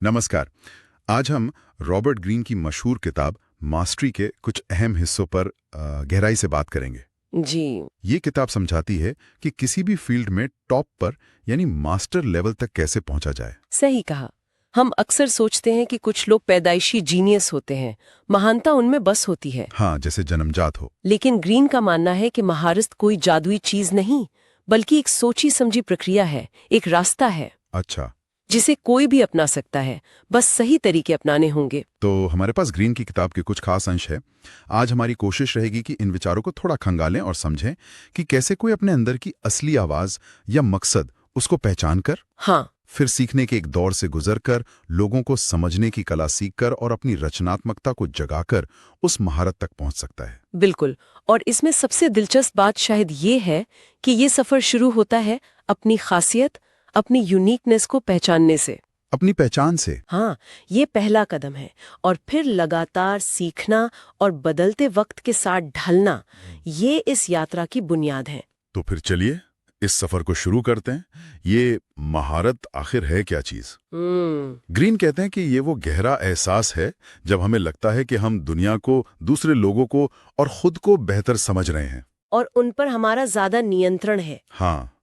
नमस्कार। आज हम रॉबर्ट ग्रीन की मशहूर किताब मास्टरी के कुछ अहम हिस्सों पर गहराई से बात करेंगे। जी। ये किताब समझाती है कि किसी भी फील्ड में टॉप पर यानी मास्टर लेवल तक कैसे पहुंचा जाए। सही कहा। हम अक्सर सोचते हैं कि कुछ लोग पैदाइशी जीनियस होते हैं, महानता उनमें बस होती है। हाँ, जैसे जन्मजात हो। लेकिन ग्रीन का मानना है कि महारत कोई जादुई चीज नहीं, बल्कि एक सोची समझी प्रक्रिया है, एक रास्ता है अच्छा, जिसे कोई भी अपना सकता है, बस सही तरीके अपनाने होंगे। तो हमारे पास ग्रीन की किताब के कुछ खास अंश है। आज हमारी कोशिश रहेगी कि इन विचारों को थोड़ा खंगालें और समझें कि कैसे कोई अपने अंदर की असली आवाज या मकसद उसको पहचान कर, हाँ, फिर सीखने के एक दौर से गुजरकर, लोगों को समझने की कला सीखकर और अपनी रचनात्मकता को जगाकर उस महारत तक पहुंच सकता है। बिल्कुल। और इसमें सबसे दिलचस्प बात शायद ये है कि ये सफर शुरू होता है अपनी खासियत, अपनी यूनिकनेस को पहचानने से। अपनी पहचान से। हाँ, ये पहला कदम है। और फिर लगातार सीखना और बदलते वक्त के साथ ढलना, ये इस यात्रा की बुनियाद है। तो फिर चलिए इस सफर को शुरू करते हैं। ये महारत आखिर है क्या चीज? ग्रीन कहते हैं कि ये वो गहरा एहसास है जब हमें लगता है कि हम दुनिया को, दूसरे लोगों को और खुद को बेहतर समझ रहे हैं और उन पर हमारा ज्यादा नियंत्रण है। हाँ,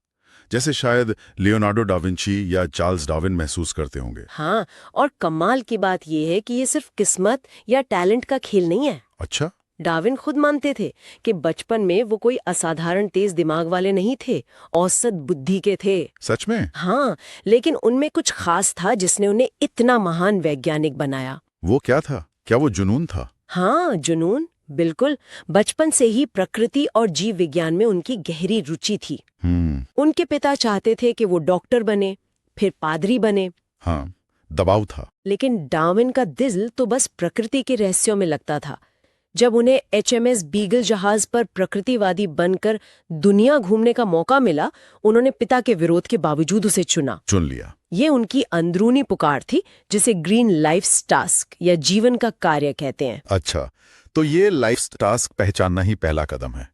जैसे शायद लियोनार्डो डा विंची या चार्ल्स डार्विन महसूस करते होंगे। हाँ, और कमाल की बात ये है कि ये सिर्फ किस्मत या टैलेंट का खेल नहीं है। अच्छा। डार्विन खुद मानते थे कि बचपन में वो कोई असाधारण तेज दिमाग वाले नहीं थे, औसत बुद्धि के थे। सच में? हाँ, लेकिन उनमें कुछ खास था जिसने उन्हें इतना महान वैज्ञानिक बनाया। वो क्या था? क्या वो जुनून था? हाँ, जुनून, बिल्कुल। बचपन से ही प्रकृति और जीव विज्ञान में उनकी गहरी रुचि थी। उनके पिता चाहते थे कि वो डॉक्टर बने, फिर पादरी बने। हाँ, दबाव था। लेकिन डार्विन का दिल तो बस प्रकृति के रहस्यों में लगता था। जब उन्हें HMS बीगल जहाज पर प्रकृतिवादी बनकर दुनिया घूमने का मौका मिला, उन्होंने पिता के विरोध के बावजूद उसे चुन लिया। ये उनकी अंदरूनी पुकार थी, जिसे ग्रीन लाइफ टास्क या जीवन का कार्य कहते हैं। अच्छा, तो ये लाइफ टास्क पहचानना ही पहला कदम है,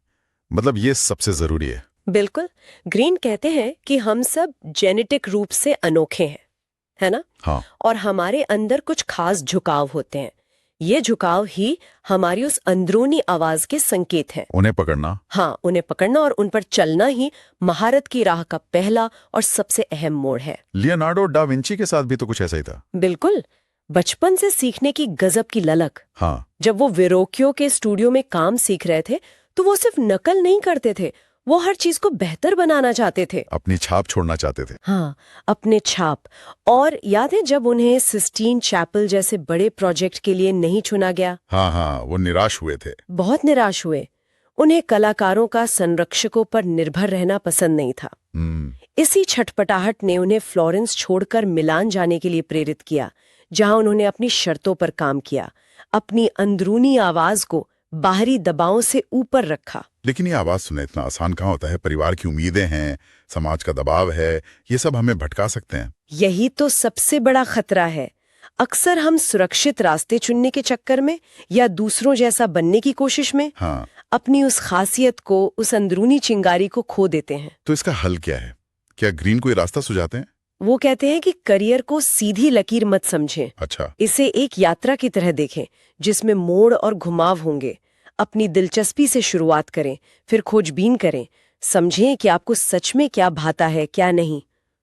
मतलब ये सबसे जरूरी है। बिल्कुल। ग्रीन कहते हैं कि हम सब जेनेटिक रूप से अनोखे हैं, है ना? हाँ। और हमारे अंदर कुछ खास झुकाव होते हैं। ये झुकाव ही हमारी उस अंदरूनी आवाज के संकेत हैं। उन्हें पकड़ना। हाँ, उन्हें पकड़ना और उन पर चलना ही महारत की राह का पहला और सबसे अहम मोड़ है। लियोनार्डो डा विंची के साथ भी तो कुछ ऐसा ही था। बिल्कुल। बचपन से सीखने की गजब की ललक। हाँ। जब वो वेरोक्यो के स्टूडियो में काम सीख रहे थे, तो वो सिर्फ नकल नहीं करते थे, वो हर चीज को बेहतर बनाना चाहते थे। अपनी छाप छोड़ना चाहते थे। हाँ, अपने छाप। और याद है जब उन्हें सिस्टीन चैपल जैसे बड़े प्रोजेक्ट के लिए नहीं चुना गया? हाँ, वो निराश हुए थे। बहुत निराश हुए। उन्हें कलाकारों का संरक्षकों पर निर्भर रहना पसंद नहीं था। इसी छटपटाहट ने उन्हें फ्लोरेंस छोड़कर मिलान जाने के लिए प्रेरित किया, जहां उन्होंने अपनी शर्तों पर काम किया, अपनी अंदरूनी आवाज को बाहरी दबावों से ऊपर रखा। लेकिन ये आवाज सुनना इतना आसान कहाँ होता है? परिवार की उम्मीदें हैं, समाज का दबाव है, ये सब हमें भटका सकते हैं। यही तो सबसे बड़ा खतरा है। अक्सर हम सुरक्षित रास्ते चुनने के चक्कर में या दूसरों जैसा बनने की कोशिश में हाँ। अपनी उस खासियत को, उस अंदरूनी चिंगारी को खो देते हैं। तो इसका हल क्या है? क्या ग्रीन कोई रास्ता सुझाते हैं? वो कहते हैं कि करियर को सीधी लकीर मत समझें। अच्छा। इसे एक यात्रा की तरह देखें, जिसमें मोड़ और घुमाव होंगे। अपनी दिलचस्पी से शुरुआत करें, फिर खोजबीन करें, समझें कि आपको सच में क्या भाता है, क्या नहीं।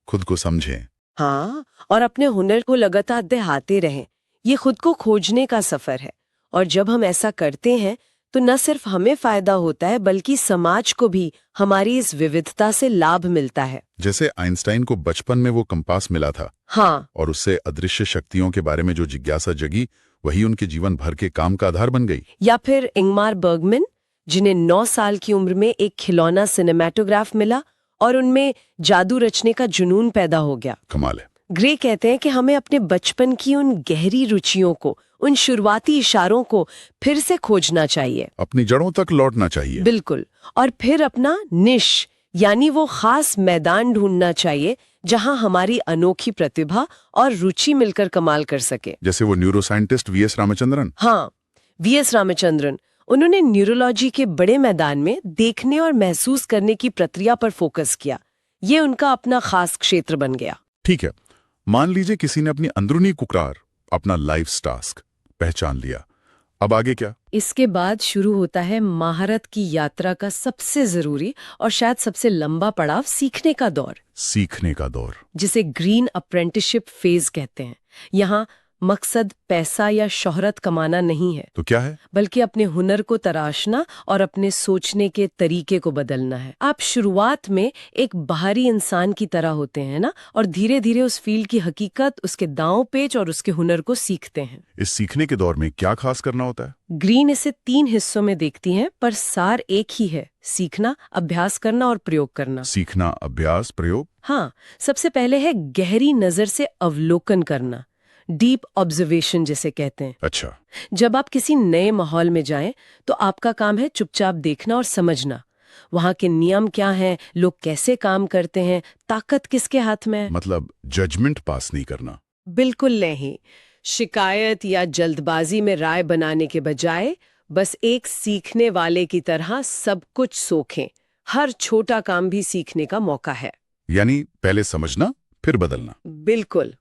खुद को समझें। हाँ, और अपने हुनर को लगातार दहाते रहें। ये खुद को खोजने का सफर है। और जब हम ऐसा करते हैं तो न सिर्फ हमें फायदा होता है, बल्कि समाज को भी हमारी इस विविधता से लाभ मिलता है। जैसे आइंस्टाइन को बचपन में वो कंपास मिला था। हाँ। और उससे अदृश्य शक्तियों के बारे में जो जिज्ञासा जगी, वही उनके जीवन भर के काम का आधार बन गई। या फिर इंगमार बर्गमैन, जिन्हें 9 साल की उम्र में एक खिलौना सिनेमैटोग्राफ मिला और उनमें जादू रचने का जुनून पैदा हो गया। कमाल है। ग्रे कहते हैं कि हमें अपने बचपन की उन गहरी रुचियों को, उन शुरुआती इशारों को फिर से खोजना चाहिए, अपनी जड़ों तक लौटना चाहिए। बिल्कुल। और फिर अपना निश यानी वो खास मैदान ढूंढना चाहिए जहां हमारी अनोखी प्रतिभा और रुचि मिलकर कमाल कर सके। जैसे वो न्यूरोसाइंटिस्ट वीएस रामचंद्रन। हाँ, वीएस रामचंद्रन। उन्होंने न्यूरोलॉजी के बड़े मैदान में देखने और महसूस करने की प्रक्रिया पर फोकस किया। ये उनका अपना खास क्षेत्र बन गया। ठीक है, मान लीजिए किसी ने अपनी अंदरूनी कुकरार, अपना लाइफ टास्क पहचान लिया, अब आगे क्या? इसके बाद शुरू होता है महारत की यात्रा का सबसे जरूरी और शायद सबसे लंबा पड़ाव, सीखने का दौर, सीखने का दौर। जिसे ग्रीन अप्रेंटिसशिप फेज कहते हैं। यहाँ मकसद पैसा या शोहरत कमाना नहीं है, तो क्या है? बल्कि अपने हुनर को तराशना और अपने सोचने के तरीके को बदलना है। आप शुरुआत में एक बाहरी इंसान की तरह होते हैं ना, और धीरे धीरे उस फील्ड की हकीकत, उसके दांव पेच और उसके हुनर को सीखते हैं। इस सीखने के दौर में क्या खास करना होता है? ग्रीन इसे 3 हिस्सों में देखती हैं, पर सार एक ही है: सीखना, अभ्यास करना और प्रयोग करना। सीखना, अभ्यास, प्रयोग। हाँ, सबसे पहले है गहरी नजर से अवलोकन करना, डीप ऑब्जर्वेशन जिसे कहते हैं। अच्छा। जब आप किसी नए माहौल में जाएं, तो आपका काम है चुपचाप देखना और समझना। वहां के नियम क्या हैं, लोग कैसे काम करते हैं, ताकत किसके हाथ में है। मतलब जजमेंट पास नहीं करना। बिल्कुल नहीं। शिकायत या जल्दबाजी में राय बनाने के बजाय बस एक सीखने वाले की तरह सब कुछ सोखें। हर छोटा काम भी सीखने का मौका है। यानी पहले समझना, फिर बदलना। बिल्कुल।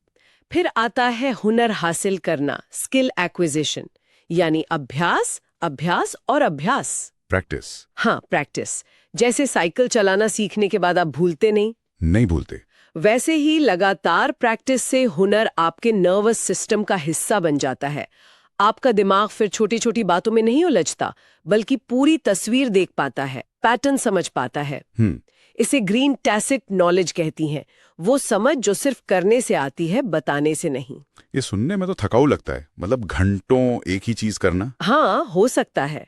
फिर आता है हुनर हासिल करना, स्किल एक्विजिशन, यानी अभ्यास, अभ्यास और अभ्यास। प्रैक्टिस। हाँ, प्रैक्टिस। जैसे साइकिल चलाना सीखने के बाद आप भूलते नहीं भूलते। वैसे ही लगातार प्रैक्टिस से हुनर आपके नर्वस सिस्टम का हिस्सा बन जाता है। आपका दिमाग फिर छोटी छोटी बातों में नहीं उलझता, बल्कि पूरी तस्वीर देख पाता है, पैटर्न समझ पाता है। इसे ग्रीन टैसिट नॉलेज कहती हैं, वो समझ जो सिर्फ करने से आती है, बताने से नहीं। ये सुनने में तो थकाऊ लगता है, मतलब घंटों एक ही चीज करना। हाँ, हो सकता है,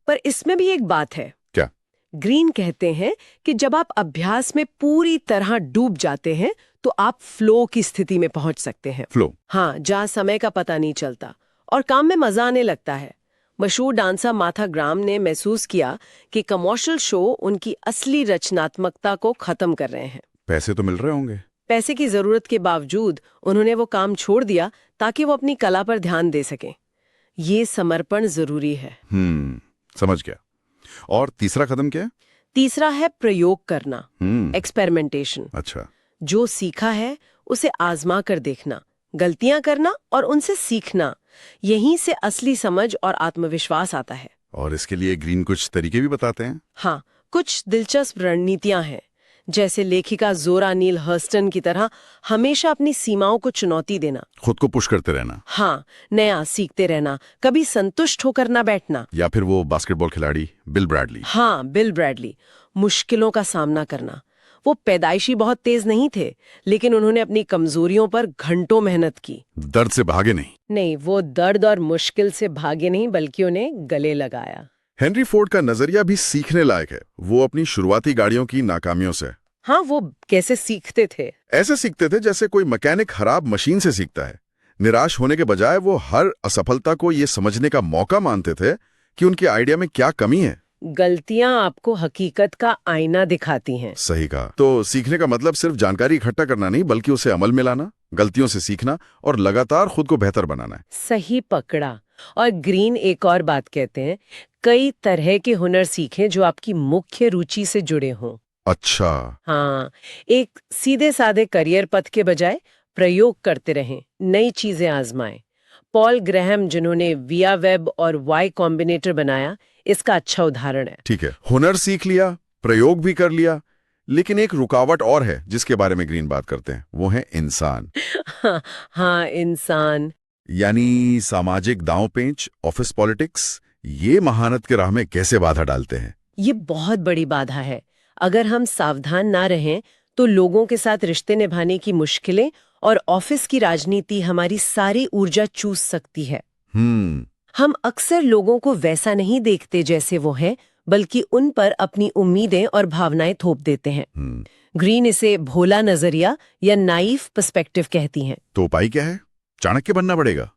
पर इसमें भी एक बात है। क्या? ग्रीन कहते हैं कि जब आप अभ्यास में पूरी तरह डूब जाते हैं, तो आप फ्लो की स्थिति में पहुंच सकते हैं। फ्लो? हाँ, जहाँ समय का पता नहीं चलता और काम में मजा आने लगता है। मशहूर डांसर मार्था ग्राम ने महसूस किया कि कमर्शियल शो उनकी असली रचनात्मकता को खत्म कर रहे हैं। पैसे तो मिल रहे होंगे। पैसे की जरूरत के बावजूद उन्होंने वो काम छोड़ दिया ताकि वो अपनी कला पर ध्यान दे सकें। ये समर्पण जरूरी है। समझ गया। और तीसरा कदम क्या है? तीसरा है प्रयोग करना, एक्सपेरिमेंटेशन। अच्छा। जो सीखा है उसे आजमा कर देखना, गलतियां करना और उनसे सीखना। यहीं से असली समझ और आत्मविश्वास आता है। और इसके लिए ग्रीन कुछ तरीके भी बताते हैं? हाँ, कुछ दिलचस्प रणनीतियां हैं। जैसे लेखिका जोरा नील हर्स्टन की तरह हमेशा अपनी सीमाओं को चुनौती देना, खुद को पुश करते रहना। हाँ, नया सीखते रहना, कभी संतुष्ट होकर ना बैठना। या फिर वो बास्केटबॉल खिलाड़ी बिल ब्रैडली। हाँ, बिल ब्रैडली। मुश्किलों का सामना करना। वो पैदाइशी बहुत तेज नहीं थे, लेकिन उन्होंने अपनी कमजोरियों पर घंटों मेहनत की। दर्द से भागे नहीं। वो दर्द और मुश्किल से भागे नहीं, बल्कि उन्हें गले लगाया। हेनरी फोर्ड का नजरिया भी सीखने लायक है। वो अपनी शुरुआती गाड़ियों की नाकामियों से। हाँ, वो कैसे सीखते थे? ऐसे सीखते थे जैसे कोई मैकेनिक खराब मशीन से सीखता है। निराश होने के बजाय वो हर असफलता को ये समझने का मौका मानते थे कि उनके आइडिया में क्या कमी है। गलतियां आपको हकीकत का आईना दिखाती हैं। सही कहा। तो सीखने का मतलब सिर्फ जानकारी इकट्ठा करना नहीं, बल्कि उसे अमल में लाना, गलतियों से सीखना और लगातार खुद को बेहतर बनाना है। सही पकड़ा। और ग्रीन एक और बात कहते हैं, कई तरह के हुनर सीखें जो आपकी मुख्य रुचि से जुड़े हों। अच्छा। हाँ, एक सीधे साधे करियर पथ के बजाय प्रयोग करते रहें, नई चीजें आजमाएं। पॉल ग्रैहम, जिन्होंने विया वेब और वाई कॉम्बिनेटर बनाया, इसका अच्छा उदाहरण है। ठीक है, हुनर सीख लिया, प्रयोग भी कर लिया, लेकिन एक रुकावट और है जिसके बारे में ग्रीन बात करते हैं, वो है इंसान। हाँ, इंसान। यानी सामाजिक दांव-पेंच, ऑफिस पॉलिटिक्स, ये महारत के राह में कैसे बाधा डालते हैं? ये बहुत बड़ी बाधा है। अगर हम सावधान ना रहें तो लोगों के साथ रिश्ते निभाने की मुश्किलें और ऑफिस की राजनीति हमारी सारी ऊर्जा चूस सकती है। हम अक्सर लोगों को वैसा नहीं देखते जैसे वो हैं, बल्कि उन पर अपनी उम्मीदें और भावनाएं थोप देते हैं। ग्रीन इसे भोला नजरिया या नाइफ पर्सपेक्टिव कहती हैं। तो उपाय क्या है? चाणक्य बनना पड़ेगा?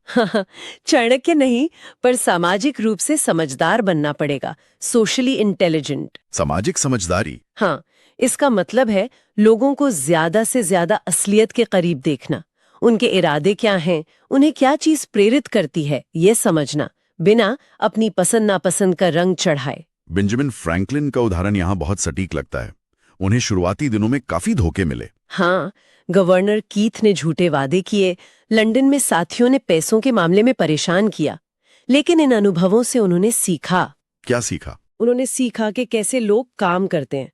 चाणक्य नहीं, पर सामाजिक रूप से समझदार बनना पड़ेगा, सोशली इंटेलिजेंट। सामाजिक समझदारी? हाँ, इसका मतलब है लोगों को ज्यादा से ज्यादा असलियत के करीब देखना, उनके इरादे क्या हैं, उन्हें क्या चीज प्रेरित करती है, ये समझना, बिना अपनी पसंद नापसंद का रंग चढ़ाए। बेंजामिन फ्रैंकलिन का उदाहरण यहाँ बहुत सटीक लगता है। उन्हें शुरुआती दिनों में काफी धोखे मिले। हाँ, गवर्नर कीथ ने झूठे वादे किए, लंदन में साथियों ने पैसों के मामले में परेशान किया। लेकिन इन अनुभवों से उन्होंने सीखा। क्या सीखा? उन्होंने सीखा कि कैसे लोग काम करते हैं।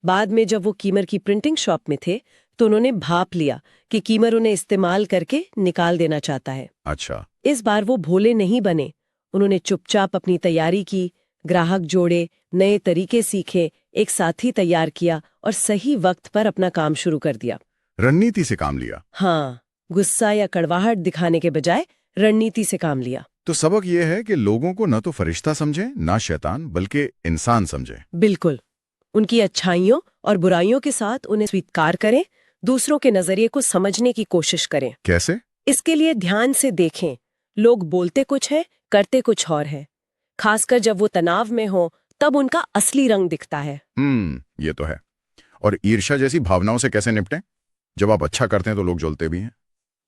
बाद में जब वो कीमर की प्रिंटिंग शॉप में थे तो उन्होंने भाप लिया कि कीमर उन्हें इस्तेमाल करके निकाल देना चाहता है। अच्छा। इस बार वो भोले नहीं बने। उन्होंने चुपचाप अपनी तैयारी की, ग्राहक जोड़े, नए तरीके सीखे, एक साथी तैयार किया और सही वक्त पर अपना काम शुरू कर दिया। रणनीति से काम लिया। हाँ, गुस्सा या कड़वाहट दिखाने के बजाय रणनीति से काम लिया। तो सबक ये है कि लोगों को न तो फरिश्ता समझें, ना शैतान, बल्कि इंसान समझें। बिल्कुल। उनकी अच्छाइयों और बुराइयों के साथ उन्हें स्वीकार करें, दूसरों के नजरिए को समझने की कोशिश करें। कैसे? इसके लिए ध्यान से देखें। लोग बोलते कुछ है, करते कुछ और है। खासकर जब वो तनाव में हो, तब उनका असली रंग दिखता है। ये तो है। और ईर्ष्या जैसी भावनाओं से कैसे निपटें? जब आप अच्छा करते हैं तो लोग जलते भी हैं।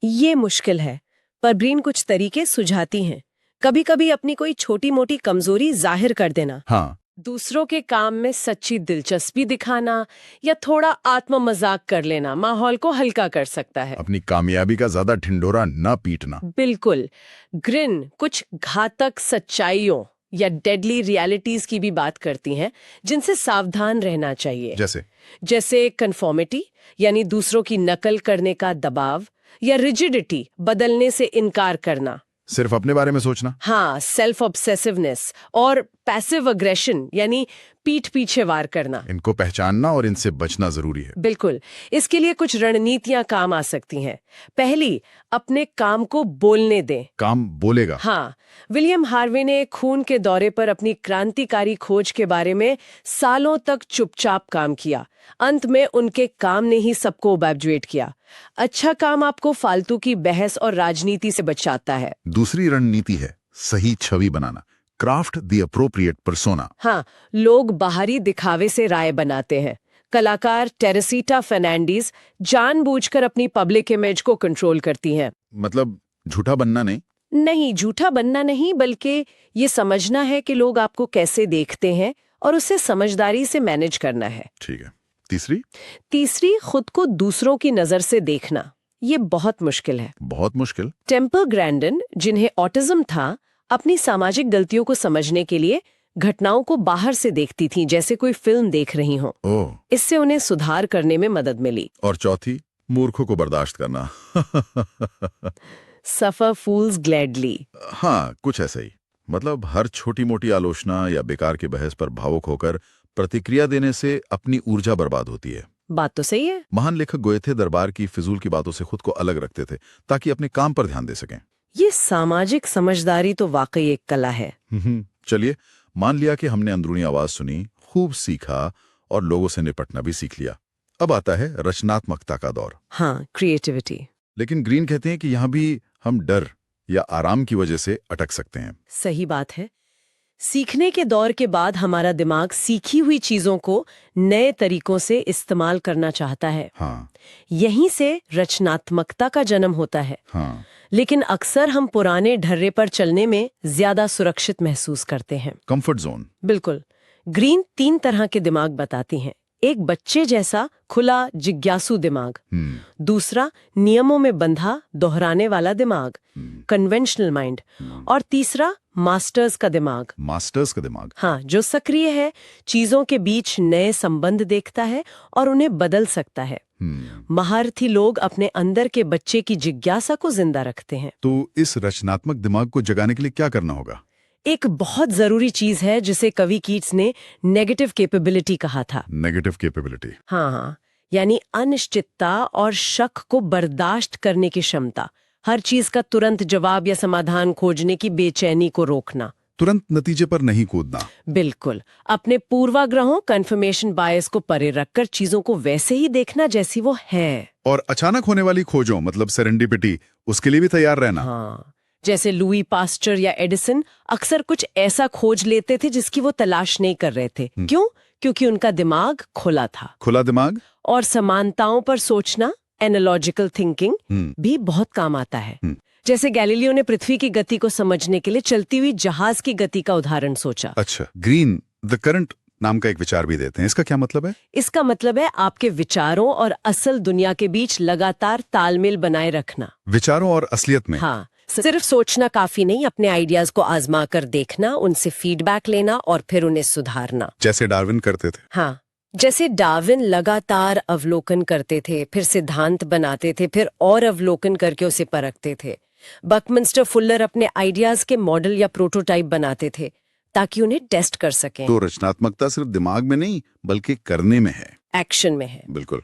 ये मुश्किल है, पर ब्रीन कुछ तरीके सुझाती हैं। कभी कभी अपनी कोई छोटी मोटी कमजोरी जाहिर कर देना, हाँ। दूसरों के काम में सच्ची दिलचस्पी दिखाना या थोड़ा आत्म मजाक कर लेना माहौल को हल्का कर सकता है। अपनी कामयाबी का ज्यादा ढिंढोरा ना पीटना। बिल्कुल। ग्रिन कुछ घातक सच्चाइयों या डेडली रियलिटीज की भी बात करती हैं, जिनसे सावधान रहना चाहिए। जैसे कन्फॉर्मिटी, यानी दूसरों की नकल करने का दबाव, या रिजिडिटी, बदलने से इनकार करना। सिर्फ अपने बारे में सोचना। हाँ, सेल्फ ऑब्सेसिवनेस और पैसिव अग्रेशन, यानी पीठ पीछे वार करना। इनको पहचानना और इनसे बचना जरूरी है। बिल्कुल। इसके लिए कुछ रणनीतियां काम आ सकती हैं। पहली, अपने काम को बोलने दें। काम बोलेगा। हाँ, विलियम हार्वे ने खून के दौरे पर अपनी क्रांतिकारी खोज के बारे में सालों तक चुपचाप काम किया। अंत में उनके काम ने ही सबको इवैल्यूएट किया। अच्छा काम आपको फालतू की बहस और राजनीति से बचाता है। दूसरी रणनीति है सही छवि बनाना। Craft the appropriate persona. हाँ, लोग बाहरी दिखावे से राय बनाते हैं। कलाकार टेरेसीटा फर्नांडीज जानबूझकर अपनी पब्लिक इमेज को कंट्रोल करती हैं। मतलब झूठा बनना नहीं? नहीं, झूठा बनना नहीं, बल्कि ये समझना है कि लोग आपको कैसे देखते हैं और उसे समझदारी से मैनेज करना है। ठीक है। तीसरी, खुद को दूसरों की नजर से देखना। ये बहुत मुश्किल है। बहुत मुश्किल। टेम्पल ग्रैंडन, जिन्हें ऑटिज्म था, अपनी सामाजिक गलतियों को समझने के लिए घटनाओं को बाहर से देखती थीं, जैसे कोई फिल्म देख रही हो। इससे उन्हें सुधार करने में मदद मिली। और चौथी, मूर्खों को बर्दाश्त करना। सफर फूल्स ग्लैडली। हाँ, कुछ ऐसा ही। मतलब हर छोटी मोटी आलोचना या बेकार की बहस पर भावुक होकर प्रतिक्रिया देने से अपनी ऊर्जा बर्बाद होती है। बात तो सही है। महान लेखक गोएथे दरबार की फिजूल की बातों से खुद को अलग रखते थे ताकि अपने काम पर ध्यान दे सकें। ये सामाजिक समझदारी तो वाकई एक कला है। चलिए, मान लिया कि हमने अंदरूनी आवाज सुनी, खूब सीखा और लोगों से निपटना भी सीख लिया। अब आता है रचनात्मकता का दौर। हाँ, क्रिएटिविटी। लेकिन ग्रीन कहते हैं कि यहाँ भी हम डर या आराम की वजह से अटक सकते हैं। सही बात है। सीखने के दौर के बाद हमारा दिमाग सीखी हुई चीजों को नए तरीकों से इस्तेमाल करना चाहता है। हाँ। यहीं से रचनात्मकता का जन्म होता है। हाँ। लेकिन अक्सर हम पुराने ढर्रे पर चलने में ज्यादा सुरक्षित महसूस करते हैं। Comfort zone. बिल्कुल। ग्रीन 3 तरह के दिमाग बताती हैं। एक बच्चे जैसा खुला जिज्ञासु दिमाग, दूसरा नियमों में बंधा दोहराने वाला दिमाग, कन्वेंशनल माइंड, और तीसरा मास्टर्स का दिमाग। हाँ, जो सक्रिय है, चीजों के बीच नए संबंध देखता है और उन्हें बदल सकता है। महारथी लोग अपने अंदर के बच्चे की जिज्ञासा को जिंदा रखते हैं। तो इस रचनात्मक दिमाग को जगाने के लिए क्या करना होगा? एक बहुत जरूरी चीज है जिसे कवि कीट्स ने नेगेटिव कैपेबिलिटी कहा था। Negative capability? हाँ, यानी अनिश्चितता और शक को बर्दाश्त करने की क्षमता। हर चीज का तुरंत जवाब या समाधान खोजने की बेचैनी को रोकना। तुरंत नतीजे पर नहीं कूदना। बिल्कुल। अपने पूर्वाग्रहों, कन्फर्मेशन बायस को परे रखकर चीजों को वैसे ही देखना जैसी वो है। और अचानक होने वाली खोजों, मतलब सेरेंडिपिटी, उसके लिए भी तैयार रहना। हाँ, जैसे लुई पास्चर या एडिसन अक्सर कुछ ऐसा खोज लेते थे जिसकी वो तलाश नहीं कर रहे थे। क्यों? क्योंकि उनका दिमाग खुला था। खुला दिमाग और समानताओं पर सोचना, एनालॉजिकल थिंकिंग, भी बहुत काम आता है। जैसे गैलीलियो ने पृथ्वी की गति को समझने के लिए चलती हुई जहाज की गति का उदाहरण सोचा। अच्छा, ग्रीन, द करंट नाम का एक विचार भी देते हैं, इसका क्या मतलब है? इसका मतलब है आपके विचारों और असल दुनिया के बीच लगातार तालमेल बनाए रखना। विचारों और असलियत में? हाँ, सिर्फ सोचना काफी नहीं, अपने आइडियाज को आजमा कर देखना, उनसे फीडबैक लेना और फिर उन्हें सुधारना। जैसे डार्विन करते थे। हाँ, जैसे डार्विन लगातार अवलोकन करते थे, फिर सिद्धांत बनाते थे, फिर और अवलोकन करके उसे परखते थे। बकमिंस्टर फुल्लर अपने आइडियाज के मॉडल या प्रोटोटाइप बनाते थे ताकि उन्हें टेस्ट कर सकें। तो रचनात्मकता सिर्फ दिमाग में नहीं बल्कि करने में है, एक्शन में है। बिल्कुल।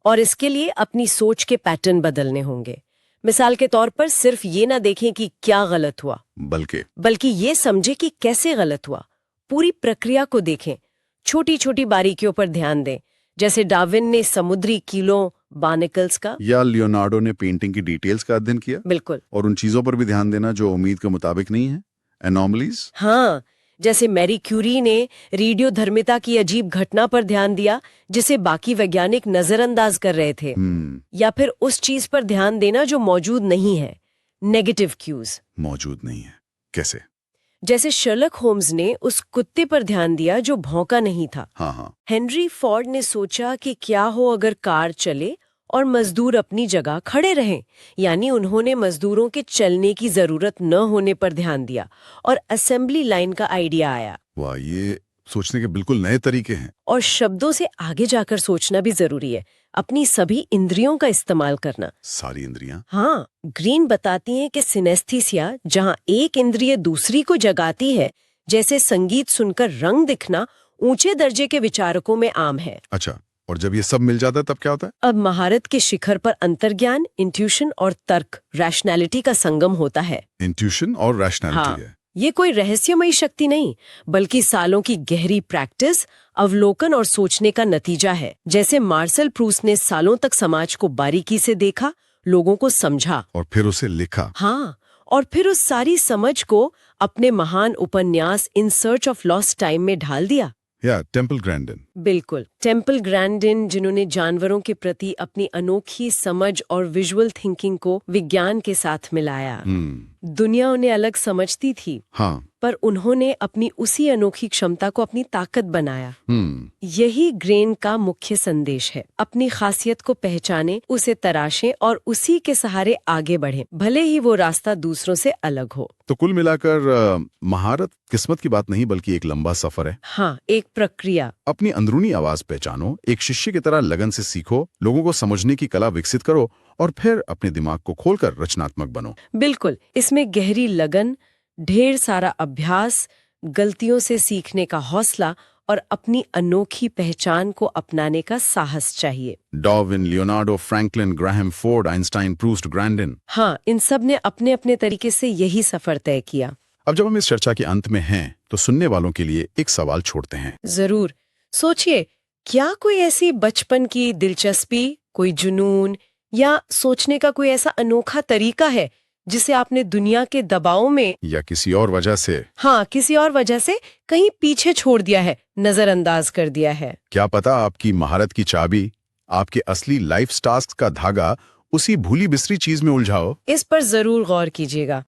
और इसके लिए अपनी सोच के पैटर्न बदलने होंगे। मिसाल के तौर पर सिर्फ ये ना देखें कि क्या गलत हुआ, बल्कि ये समझे कि कैसे गलत हुआ। पूरी प्रक्रिया को देखें, छोटी छोटी बारीकियों पर ध्यान दें, जैसे डार्विन ने समुद्री कीलों बार्नेकल्स का, या लियोनार्डो ने पेंटिंग की डिटेल्स का अध्ययन किया। बिल्कुल। और उन चीजों पर भी ध्यान देना जो उम्मीद के मुताबिक नहीं है, एनॉमलीज। हाँ, जैसे मैरी क्यूरी ने रेडियोधर्मिता की अजीब घटना पर ध्यान दिया जिसे बाकी वैज्ञानिक नजरअंदाज कर रहे थे। या फिर उस चीज पर ध्यान देना जो मौजूद नहीं है, नेगेटिव क्यूज। मौजूद नहीं है कैसे? जैसे शर्लक होम्स ने उस कुत्ते पर ध्यान दिया जो भौंका नहीं था। हाँ। हेनरी फोर्ड ने सोचा कि क्या हो अगर कार चले और मजदूर अपनी जगह खड़े रहें, यानी उन्होंने मजदूरों के चलने की जरूरत न होने पर ध्यान दिया और असेंबली लाइन का आइडिया आया। वाह, ये सोचने के बिल्कुल नए तरीके हैं। और शब्दों से आगे जाकर सोचना भी जरूरी है, अपनी सभी इंद्रियों का इस्तेमाल करना। सारी इंद्रियां? हाँ, ग्रीन बताती हैं कि सिनेस्थीसिया, जहाँ एक इंद्रिय दूसरी को जगाती है, जैसे संगीत सुनकर रंग दिखना, ऊंचे दर्जे के विचारकों में आम है। अच्छा, और जब ये सब मिल जाता है तब क्या होता है? अब महारत के शिखर पर अंतर्ज्ञान, इंट्यूशन और तर्क, रैशनैलिटी का संगम होता है। इंट्यूशन और रैशनैलिटी हाँ, है। ये कोई रहस्यमयी शक्ति नहीं, बल्कि सालों की गहरी प्रैक्टिस, अवलोकन और सोचने का नतीजा है। जैसे मार्सेल प्रूस्ट ने सालों तक समाज को बारीकी से देखा, लोगों को समझा और फिर उसे लिखा। हाँ, और फिर उस सारी समझ को अपने महान उपन्यास in search of lost time में ढाल दिया। या टेम्पल ग्रैंडन। बिल्कुल, टेम्पल ग्रैंडन, जिन्होंने जानवरों के प्रति अपनी अनोखी समझ और विजुअल थिंकिंग को विज्ञान के साथ मिलाया। दुनिया उन्हें अलग समझती थी, हाँ, पर उन्होंने अपनी उसी अनोखी क्षमता को अपनी ताकत बनाया। यही ग्रेन का मुख्य संदेश है। अपनी खासियत को पहचाने, उसे तराशें और उसी के सहारे आगे बढ़ें, भले ही वो रास्ता दूसरों से अलग हो। तो कुल मिलाकर महारत किस्मत की बात नहीं बल्कि एक लंबा सफर है। हाँ, एक प्रक्रिया। अपनी अंदरूनी आवाज पहचानो, एक शिष्य की तरह लगन से सीखो, लोगों को समझने की कला विकसित करो और फिर अपने दिमाग को खोलकर रचनात्मक बनो। बिल्कुल, इसमें गहरी लगन, ढेर सारा अभ्यास, गलतियों से सीखने का हौसला और अपनी अनोखी पहचान को अपनाने का साहस चाहिए। Darwin, Leonardo, Franklin, Graham, Ford, Einstein, Proust, Grandin, हाँ, इन सब ने अपने अपने तरीके से यही सफर तय किया। अब जब हम इस चर्चा के अंत में हैं, तो सुनने वालों के लिए एक सवाल छोड़ते हैं। जरूर सोचिए, क्या कोई ऐसी बचपन की दिलचस्पी, कोई जुनून या सोचने का कोई ऐसा अनोखा तरीका है जिसे आपने दुनिया के दबाव में या किसी और वजह से, हाँ, किसी और वजह से कहीं पीछे छोड़ दिया है, नजरअंदाज कर दिया है? क्या पता आपकी महारत की चाबी, आपके असली लाइफ टास्क का धागा उसी भूली बिसरी चीज में उलझाओ। इस पर जरूर गौर कीजिएगा।